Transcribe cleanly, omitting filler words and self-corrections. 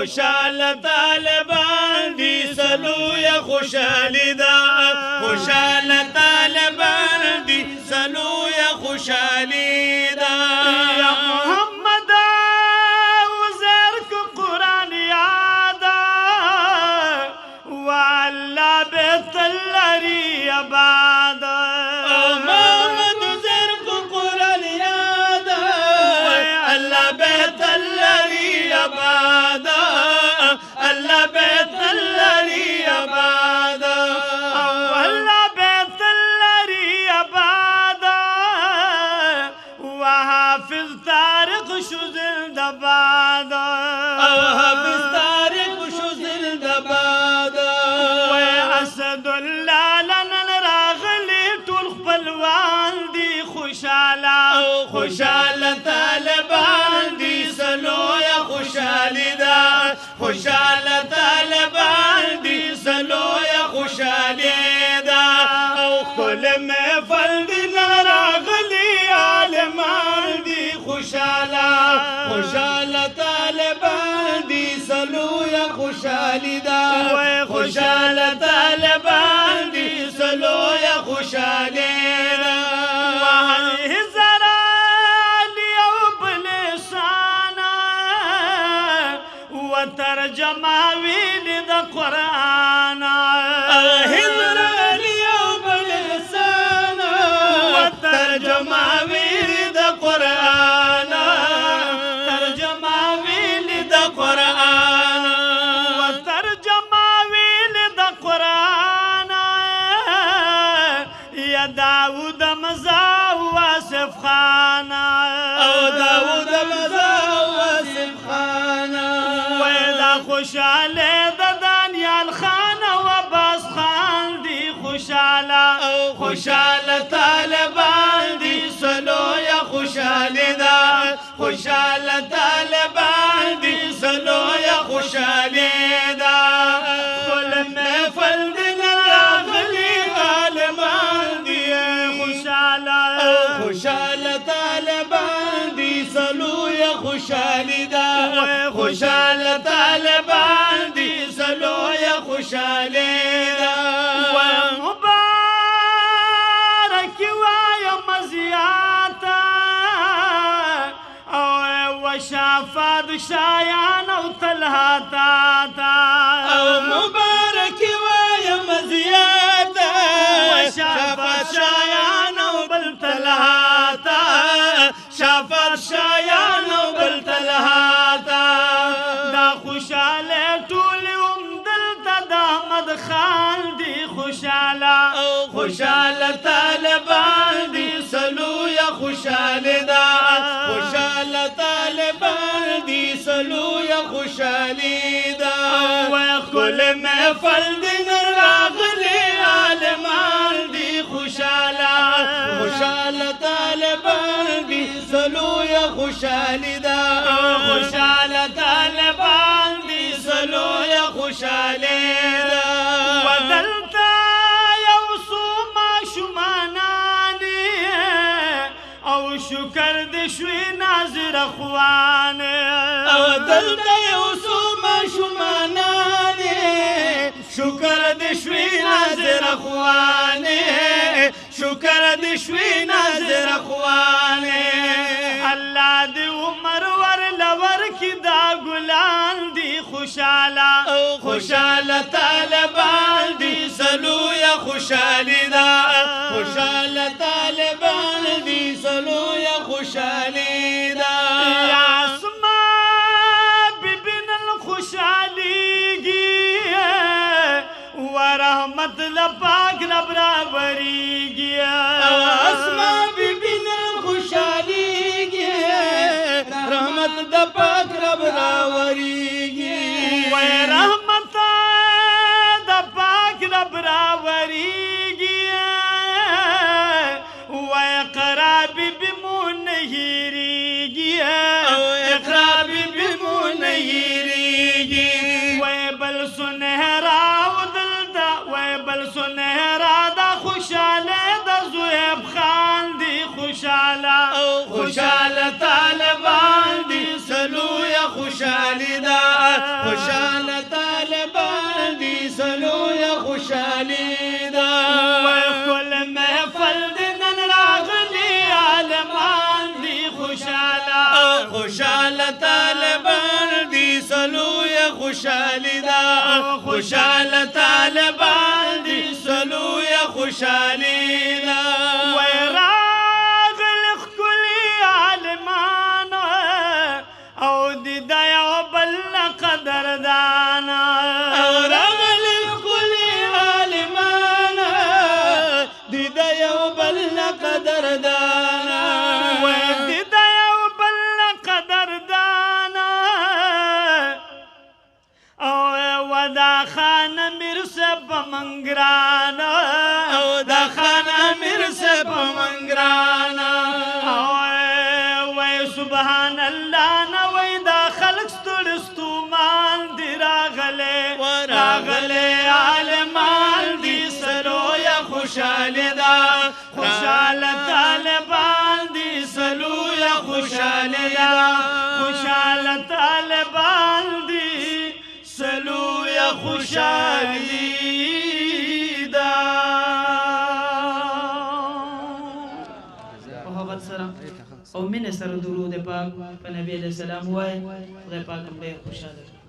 خوشحال طالبان دي سلوی خوشحالی دا خوشحال طالبان دي سلوی خوشحالی دا یا محمد وزر کو قرآن یادا والله بیت اللری عباد محمد وزر کو قرآن یادا اللہ بیت اللری عباد اللہ بیت اللری عباد والله بیت اللری عباد وحافظ طارق شو زندباد حافظ طارق شو زندباد اسد الله لنن راغلی ټول خپلوان دي خوشاله خوشحال طالبان دي سلوی خوشحالی دا خوشحال طالبان دي سلوی خوشحالی دا او خپل محفل دي راغلی عالمان دي خوشحاله خوشحال طالبان دي سلوی خوشحالی دا خوشحال طالبان دي سلوی خوشحالی دا وهذه زرال يوم بلسانا وترجمة وين ذا قرآن هزر اليوم بلسان وترجمة وين ذا قرآن ترجمة وين ذا قرآن وترجمة وين ذا قرآن يا داود مزا واسف خان او داود مزا واسف خان ويدا خوشاله د دانيال خان وباس خان دي خوشاله خوشحال طالبان دي سلوی خوشحالی دا خوشحال طالبان دي سلوی خوشحالی دا كل محفل دي راغلی عالمان دي خوشاله خوشحال طالبان دي سلوی خوشحالی دا خوشحال طالبان دي سلوی خوشحالی دا ومبارك ويا مزياتا وشافاد شايان وطلهاتا او مبارك ويا مزياتا وشافت شايان وبلتلهاتا شافت شايان وبلتلهاتا دا خوشاله طول دلتا دا مدخال دي خوشاله خوشحال طالبان دي سلوی خوشحالی دا خوشحال طالبان دي سلوی خوشحالی دا كل محفل دي راغلی عالمان دي خوشحاله خوشحال طالبان دي سلوی خوشحالی دا خوشحال طالبان دي سلوی خوشحالی دا ودلتا يوصوما شماناني او شكر دشوي ناظر اخواني او دلتا یوسوما شمانانی شکر دشوی ناظر اخوانی شکر دشوی ناظر اخوانی الله دي عمر ور لور کی دا گلان دي خوشاله خوشحال طالبان دي سلوی خوشحالی دا خوشحال طالبان دي سلوی خوشحالی دا يا اسما ببن الخوشاليگي ورحمت لپاک رب وريگي اسما ببن خوشحالی رحمت د پاک رب راوریږي ورحمت د پاک رب راوریگي ويقرا بمون هيريگي اقرا بمون هيريږي ويبل سنهرا ودلدا ويبل سنهرا دا خوشاله دا زويب خان دي خوشاله خوشحال طالبان دي سلوی خوشحالی دا خوشحال طالبان دي سلو یا خوشحالی دا وی راغل خکلی عالمان او دی دا یو بل قدردان او راغل خکلی عالمان دی دا یو بل قدردان وی دی دا یو بل قدردان او ودا خان مرسه پمنگران او دا خان امیر سے پمنگرانا وی سبحان اللہ نوی دا خلق سترستو مان دی راغلے راغلے عالمان دی سلو یا خوشحالی دا خوشحال طالبان دی سلو یا خوشحالی دا خوشحال طالبان دی سلو یا خوشحالی دا محبت سره او مینه سره درود پاک په نبی علیہ السلام وای خدای پاک هم ډېر خوشاله